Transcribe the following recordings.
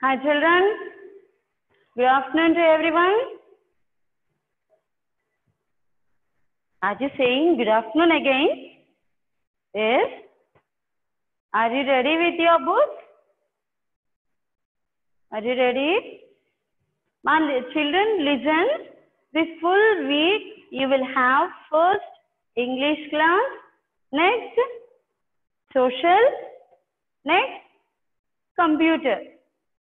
Hi children, good afternoon to everyone. Are you saying good afternoon again? Yes. Are you ready with your book? Are you ready? Children, listen. This full week you will have first English class, next social, next computer.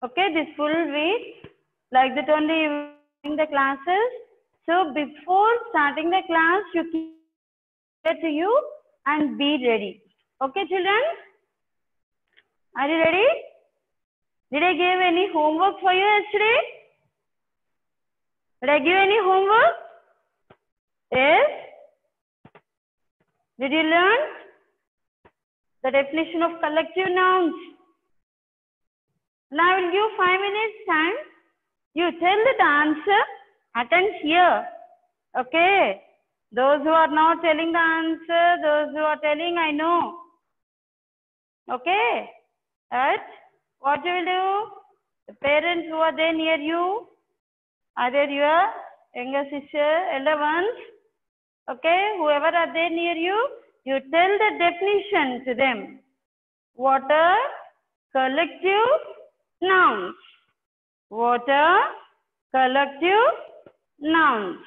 Okay, this full week, like that only you will be in the classes. So before starting the class, you keep it to you and be ready. Okay, children? Are you ready? Did I give any homework for you yesterday? Did I give any homework? Yes? Did you learn the definition of collective nouns? Now I will give 5 minutes time. You tell the answer, attend here. Okay? Those who are not telling the answer, those who are telling, I know. Okay? Right? What you will do? The parents who are there near you, are there your younger sister, elder ones? Okay? Whoever are there near you, you tell the definition to them. What are collective nouns? What are collective nouns?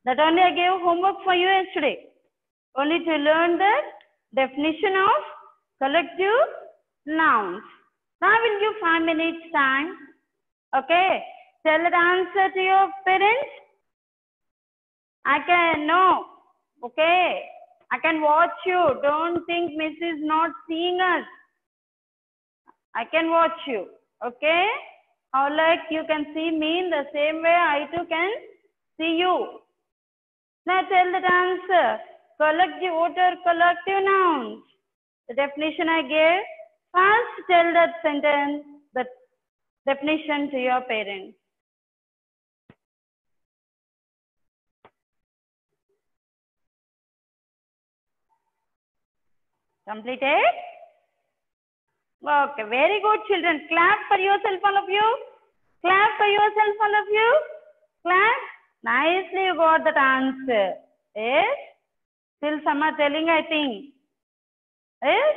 That only I gave homework for you yesterday. Only to learn the definition of collective nouns. Now I will give 5 minutes time. Okay. Tell the answer to your parents. I can know. Okay. I can watch you. Don't think Miss is not seeing us. I can watch you. Okay. How like you can see me in the same way I too can see you. Now tell that answer. Collective, what are collective nouns? The definition I gave. First tell that sentence, the definition to your parents. Completed? Okay, very good children. Clap for yourself, all of you. Clap for yourself, all of you. Clap. Nicely you got that answer. Yes? Still some are telling, I think. Yes?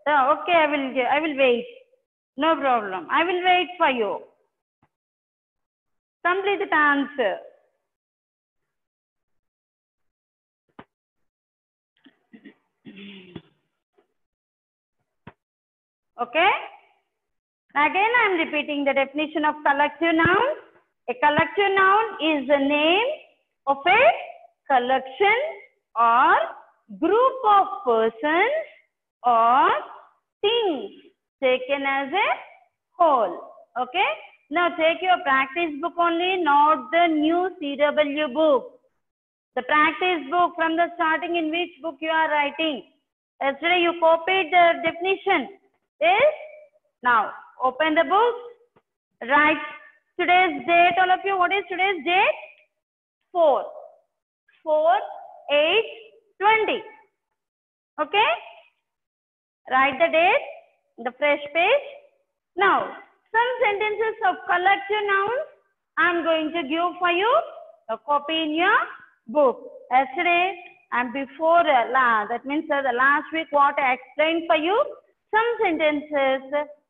Oh, okay, I will wait. No problem. I will wait for you. Complete the answer. Okay? Again, I am repeating the definition of collective noun. A collective noun is the name of a collection or group of persons or things taken as a whole. Okay? Now take your practice book only, not the new CW book. The practice book from the starting, in which book you are writing. Yesterday you copied the definition. Yes? Now open the book. Write today's date, all of you. What is today's date? 4/8/20. Okay? Write the date, the fresh page. Now, some sentences of collective nouns I am going to give for you. A copy in your book. Yesterday and before, that means the last week what I explained for you. Some sentences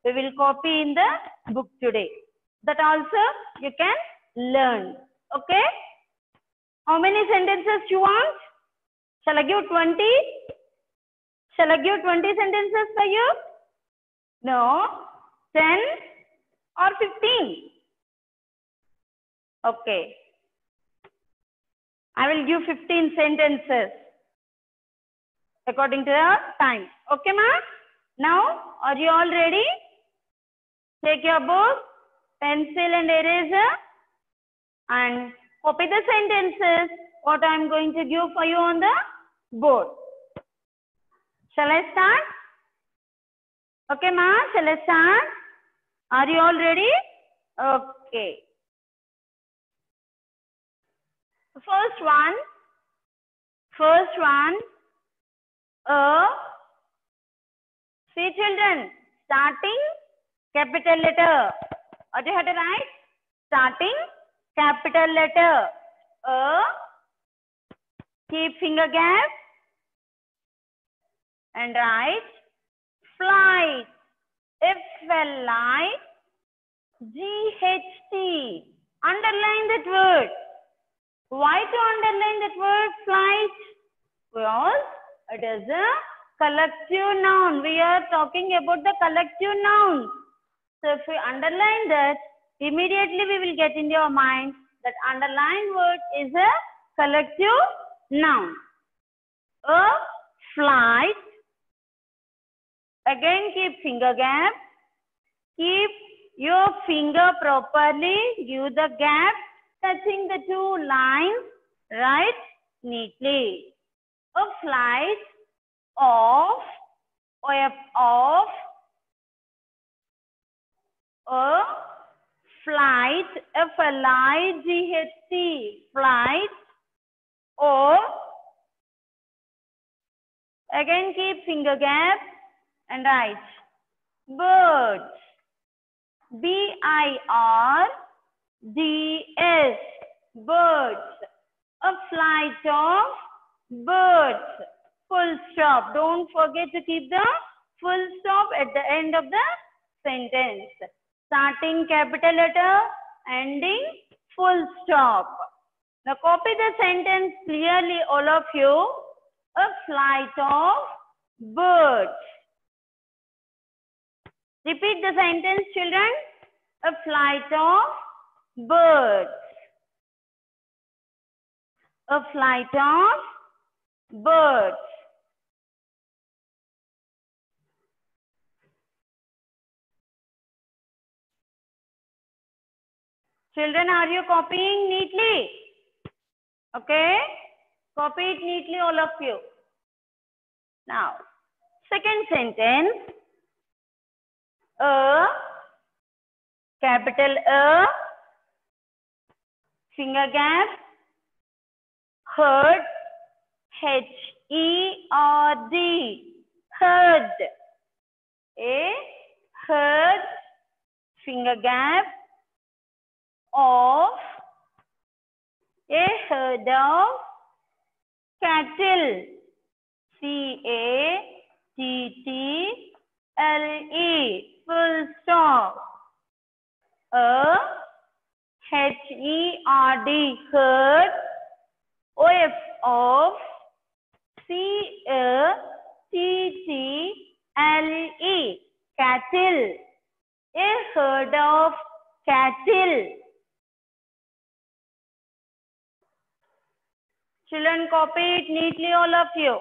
we will copy in the book today. That also you can learn. Okay? How many sentences you want? Shall I give 20? Shall I give 20 sentences for you? No. 10 or 15? Okay. I will give 15 sentences according to the time. Okay, ma? Now, are you all ready? Take your book, pencil and eraser and copy the sentences what I am going to give for you on the board. Shall I start? Okay, ma? Shall I start? Are you all ready? Okay. First one, see children, starting capital letter, What you have to write? Starting capital letter A, keep finger gap and write flight, F-L-I-G-H-T. Underline that word. Why to underline that word flight? Because it is a collective noun. We are talking about the collective nouns. So if we underline that, immediately we will get in your mind that underlined word is a collective noun. A flight. Again keep finger gap. Keep your finger properly. Give the gap touching the two lines. Write neatly. A flight of, of, a flight, F-L-I-G-H-T, flight, or, again keep finger gap and write birds, B-I-R-D-S, birds, a flight of birds, full stop. Don't forget to keep the full stop at the end of the sentence. Starting capital letter, ending full stop. Now copy the sentence clearly, all of you. A flight of birds. Repeat the sentence, children. A flight of birds. A flight of birds. Children, are you copying neatly? Okay? Copy it neatly, all of you. Now, second sentence. A, capital A, finger gap, herd, H-E-R-D, herd. A, herd, finger gap, of, a herd of cattle, C-A-T-T-L-E, full stop. A, H-E-R-D, herd, O-F, of, C-A-T-T-L-E, cattle, a herd of cattle. Children, copy it neatly, all of you.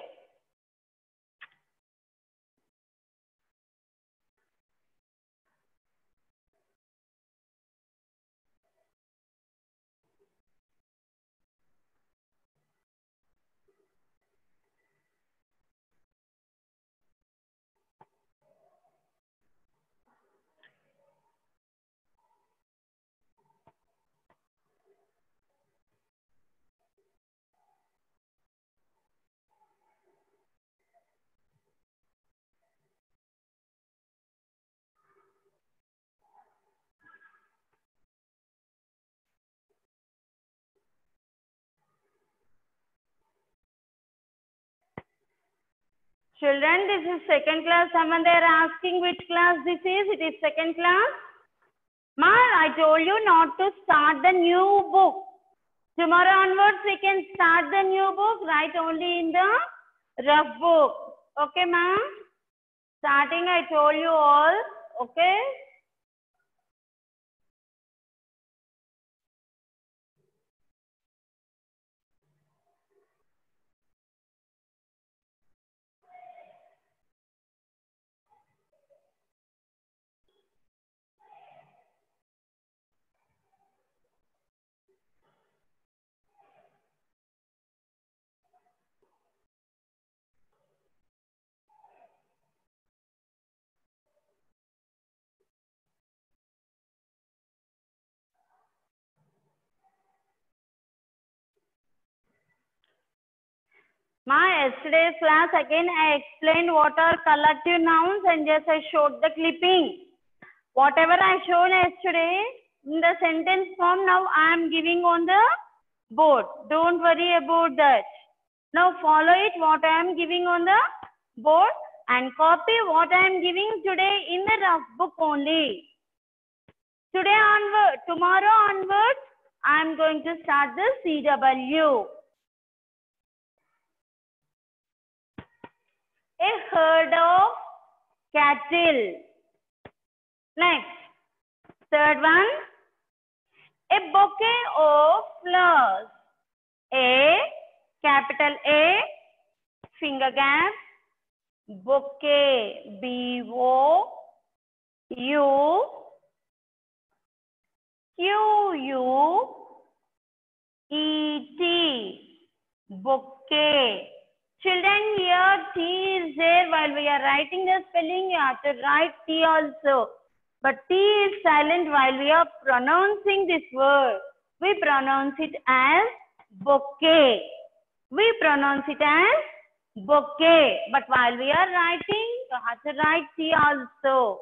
Children, this is second class. Someone they are asking which class this is. It is second class. Ma, I told you not to start the new book. Tomorrow onwards, we can start the new book. Write only in the rough book. Okay, ma? Starting, I told you all. Okay? My yesterday's class, again I explained what are collective nouns and just I showed the clipping. Whatever I shown yesterday in the sentence form, now I am giving on the board. Don't worry about that. Now follow it what I am giving on the board and copy what I am giving today in the rough book only. Today onward, tomorrow onwards, I am going to start the CW. A herd of cattle. Next, third one, a bouquet of flowers. A, capital A, finger gap, bouquet, B-O-U-Q-U-E-T, bouquet. Children, here T is there. While we are writing the spelling, you have to write T also. But T is silent while we are pronouncing this word. We pronounce it as bouquet. We pronounce it as bouquet. But while we are writing, you have to write T also.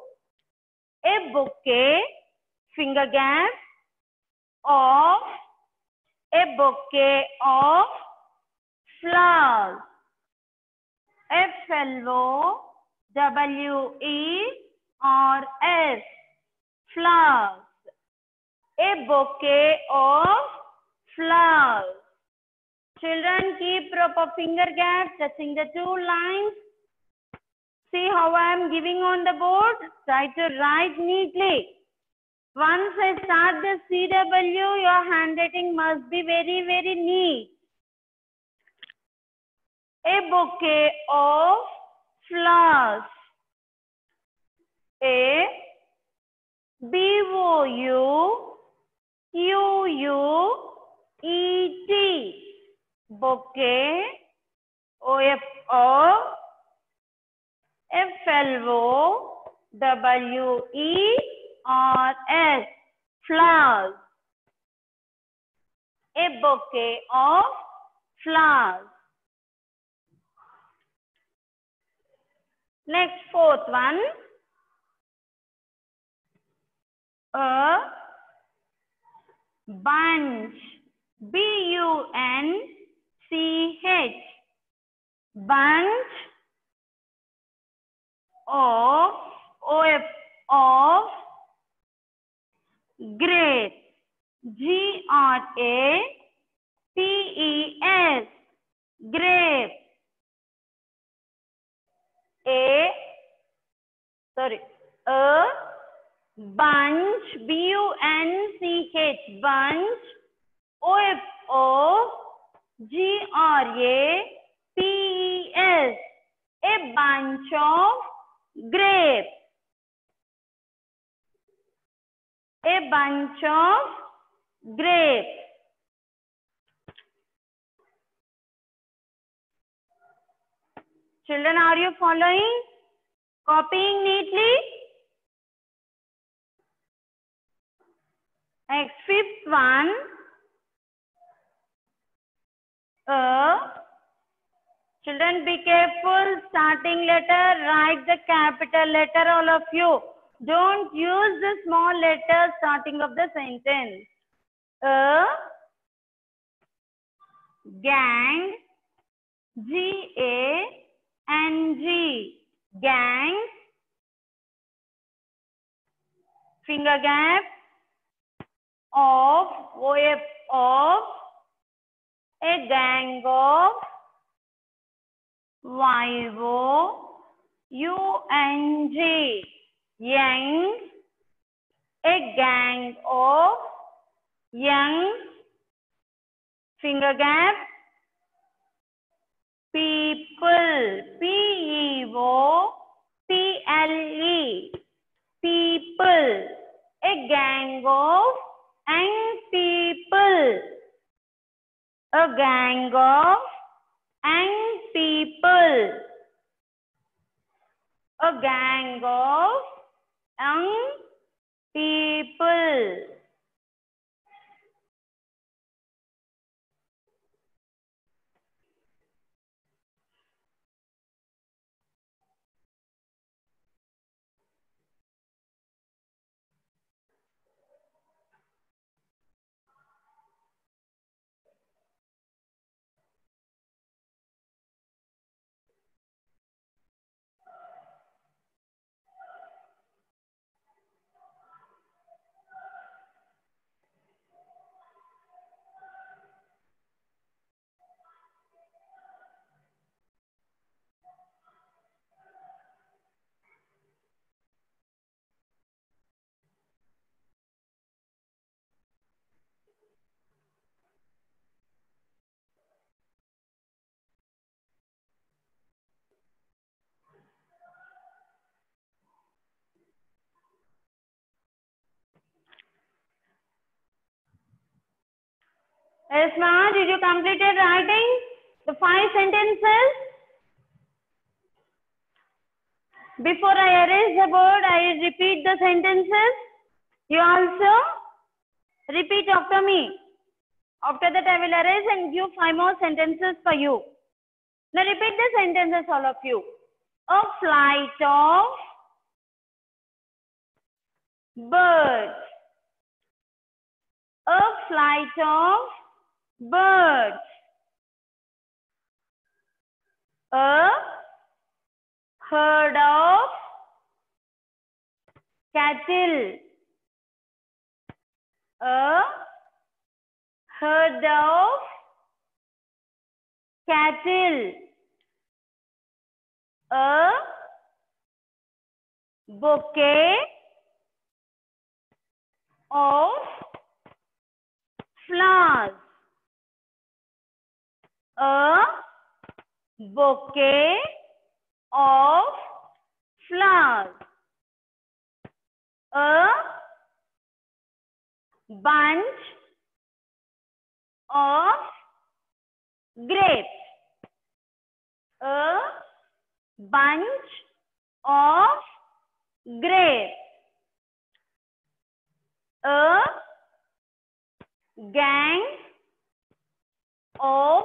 A bouquet, finger gap, of a bouquet of flowers. F-L-O-W-E-R-S, flowers. A bouquet of flowers. Children, keep proper finger gap, touching the two lines. See how I am giving on the board. Try to write neatly. Once I start the CW, your handwriting must be very, very neat. A bouquet of flowers. A B-O-U-Q-U-E-T, bouquet. O-F-O F-L-O-W-E-R-S, flowers. A bouquet of flowers. Next, fourth one. A bunch. B-U-N-C-H. Bunch of grapes. G-R-A-P-E-S. Grapes. A bunch, B-U-N-C-H, bunch, O-F-O-G-R-A-P-E-S, a bunch of grapes. A bunch of grapes. Children, are you following? Copying neatly? Next, fifth one. Children, be careful. Starting letter, write the capital letter, all of you. Don't use the small letter starting of the sentence. Gang. G-A-N-G. Gang. Finger gap. Of, O-F, of. A gang of. Y-O-U-N-G. Young. A gang of young. Finger gap. People. P-E-O-P-L-E. People. A gang of young people. A gang of young people. A gang of young people. Esma, did you complete writing the 5 sentences? Before I erase the board, I repeat the sentences. You also repeat after me. After that, I will erase and give 5 more sentences for you. Now repeat the sentences, all of you. A flight of birds. A flight of birds. A herd of cattle. A herd of cattle. A bouquet of flowers. A bouquet of flowers. A bunch of grapes. A bunch of grapes. A gang of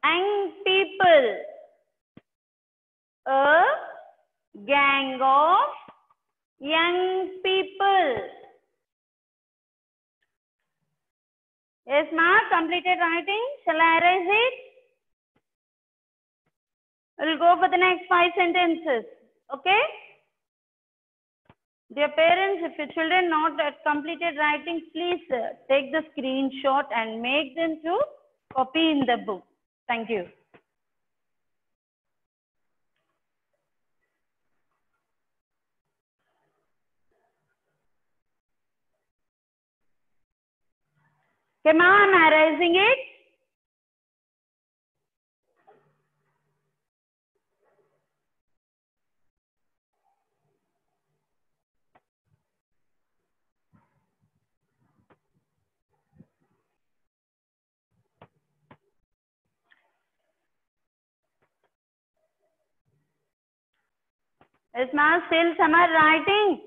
young people. A gang of young people. Yes, ma, completed writing. Shall I erase it? We'll go for the next 5 sentences. Okay? Dear parents, if your children not completed writing, please take the screenshot and make them to copy in the book. Thank you. Okay, ma, I'm erasing it. Yes, ma, still some are writing.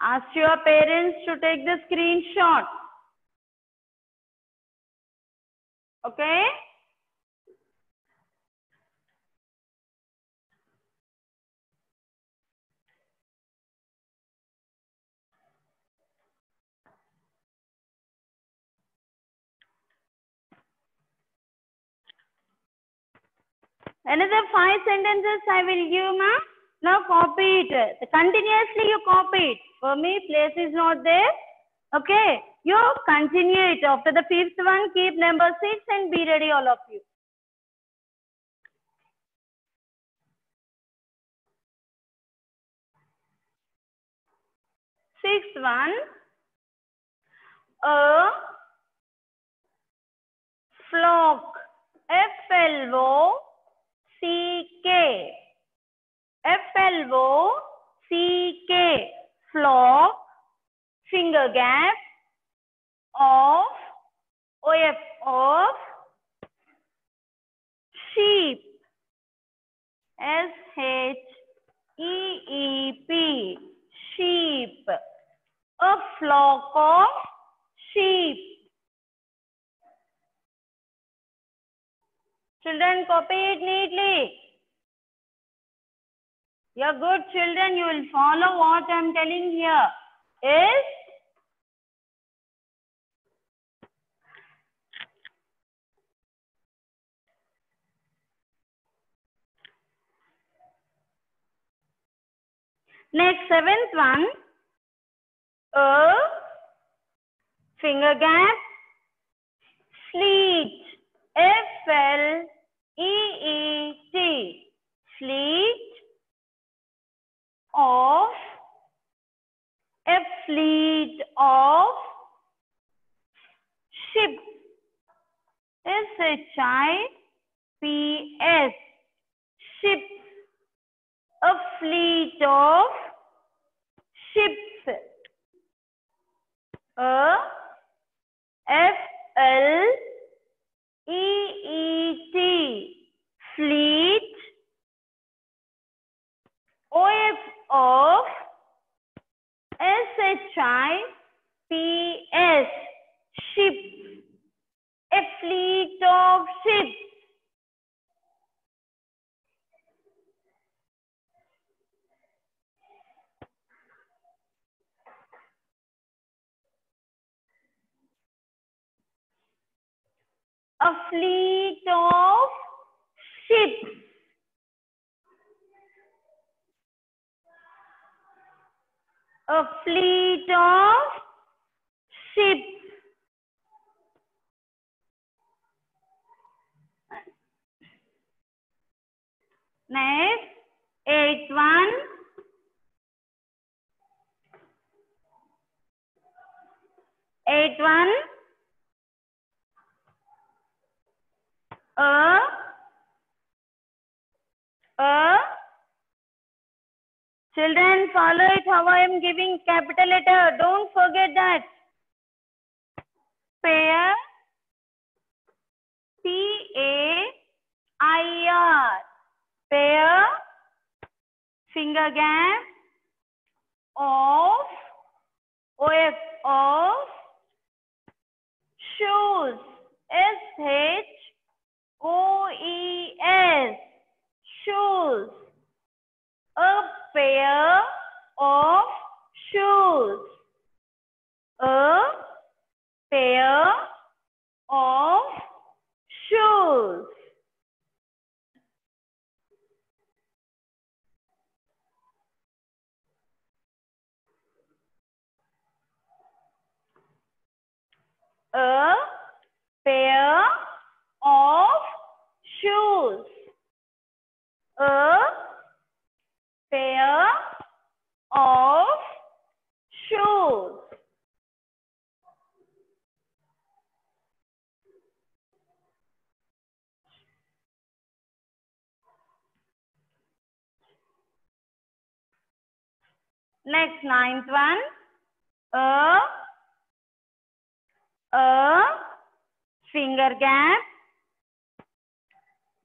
Ask your parents to take the screenshot. Okay? Another 5 sentences I will give, ma. Now copy it. Continuously you copy it. For me, place is not there. Okay? You continue it. After the 5th one, keep number 6 and be ready, all of you. Sixth one. A flock. F-L-O-C-K. F-L-O-C-K. Flock. Finger gap. Of. O-F. Of. Sheep. S-H-E-E-P. Sheep. A flock of sheep. Children, copy it neatly. You're good children. You will follow what I am telling here. Is next 7th one. A finger gap. Fleet. F-L-E-E-T. Fleet of. A fleet of ships. S-H-I-P-S. Ships. A fleet of ships. A FLEET. Fleet. OF of SHIPS. Ship. A fleet of ships. A fleet of ships. A fleet of ships. Next, 8-1. 8-1. A. Children, follow it how I am giving capital letter. Don't forget that. Pair. PAIR. Pair. Finger gap. Of. OF of. Shoes. SHOES. Shoes. A pair of shoes. A pair of shoes. A pair of shoes. A pair of shoes. Next, 9th one. A finger gap.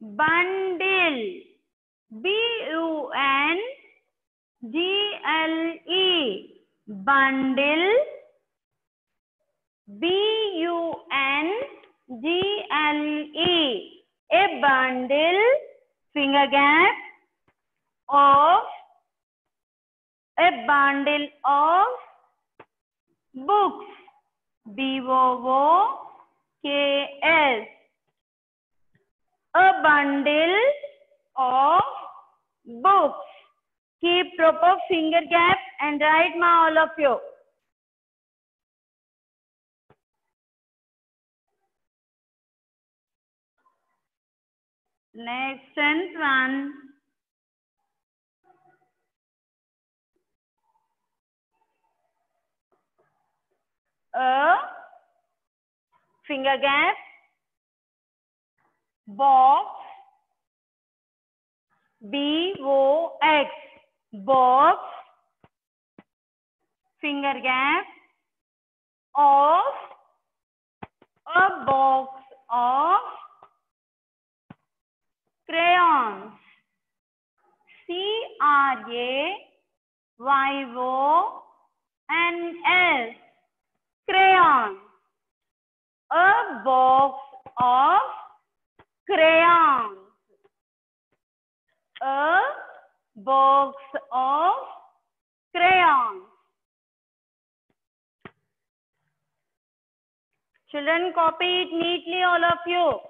Bundle. BUNDLE. Bundle. BUNDLE. A bundle. Finger gap. Of. A bundle of books. BOOKS. A bundle of books. Keep proper finger gap and write all of you. Next 10th one. A finger gap. Box. BOX. Box. Finger gap. Of. A box of crayons. CRAYONS. Crayon. A box of crayons. A box of crayons. Children, copy it neatly, all of you.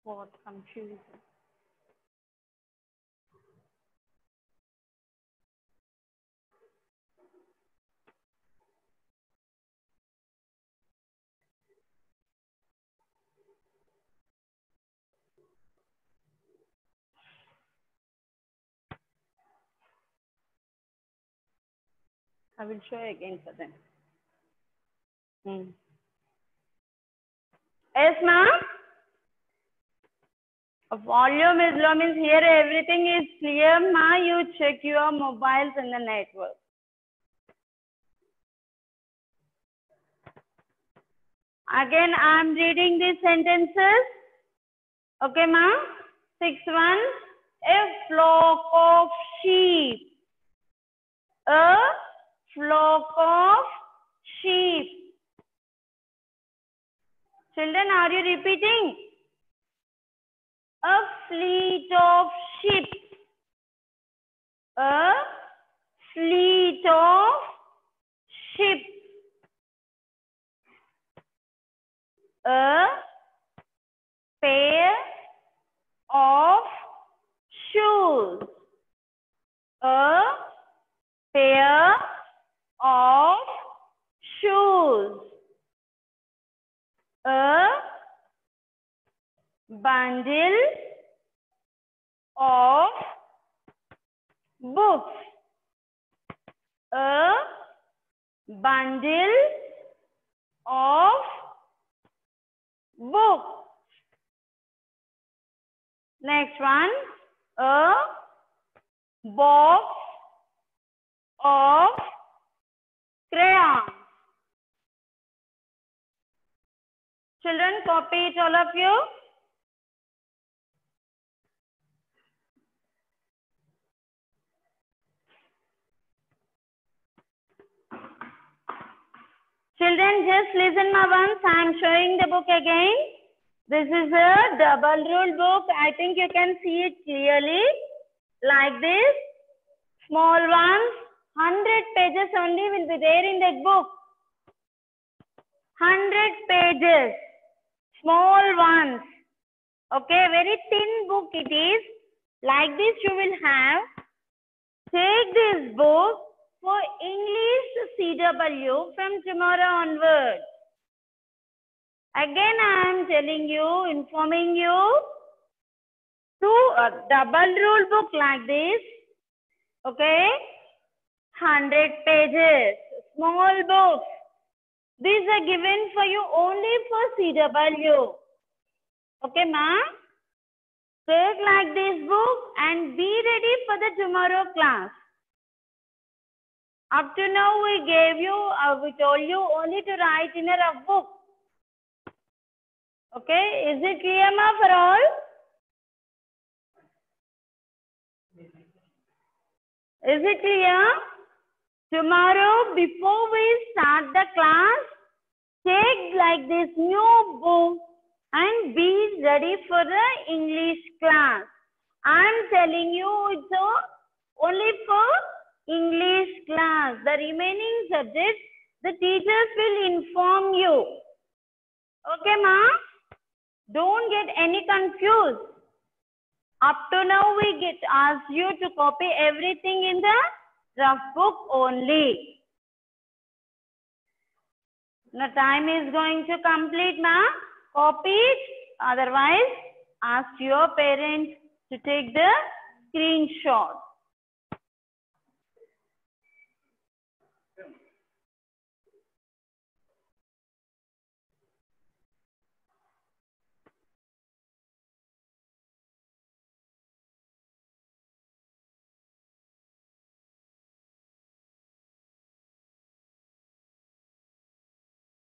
What confusion. I will show again for them. Yes, ma'am? Volume is low means here everything is clear, ma. You check your mobiles in the network. Again, I am reading these sentences. Okay, ma. 6-1. A flock of sheep. A flock of sheep. Children, are you repeating? A fleet of sheep. A fleet of sheep. A pair of shoes. A pair of shoes. A bundle of books. A bundle of books. Next one, a box of crayons. Children, copy it, all of you. Children, just listen ma once. I am showing the book again. This is a double rule book. I think you can see it clearly. Like this. Small ones. 100 pages only will be there in that book. 100 pages. Small ones. Okay, very thin book it is. Like this you will have. Take this book for English CW from tomorrow onwards. Again I am telling you, informing you, to a double rule book like this. Okay, 100 pages, small books. These are given for you only for CW. Okay, ma'am? Take like this book and be ready for the tomorrow class. Up to now we told you only to write in a rough book. Okay, is it clear, ma, for all? Is it clear? Tomorrow, before we start the class, take like this new book and be ready for the English class. I am telling you it's only for English class. The remaining subjects, the teachers will inform you. Okay, ma? Don't get any confused. Up to now, we asked you to copy everything in the rough book only. The time is going to complete, ma. Copy it. Otherwise, ask your parents to take the screenshot.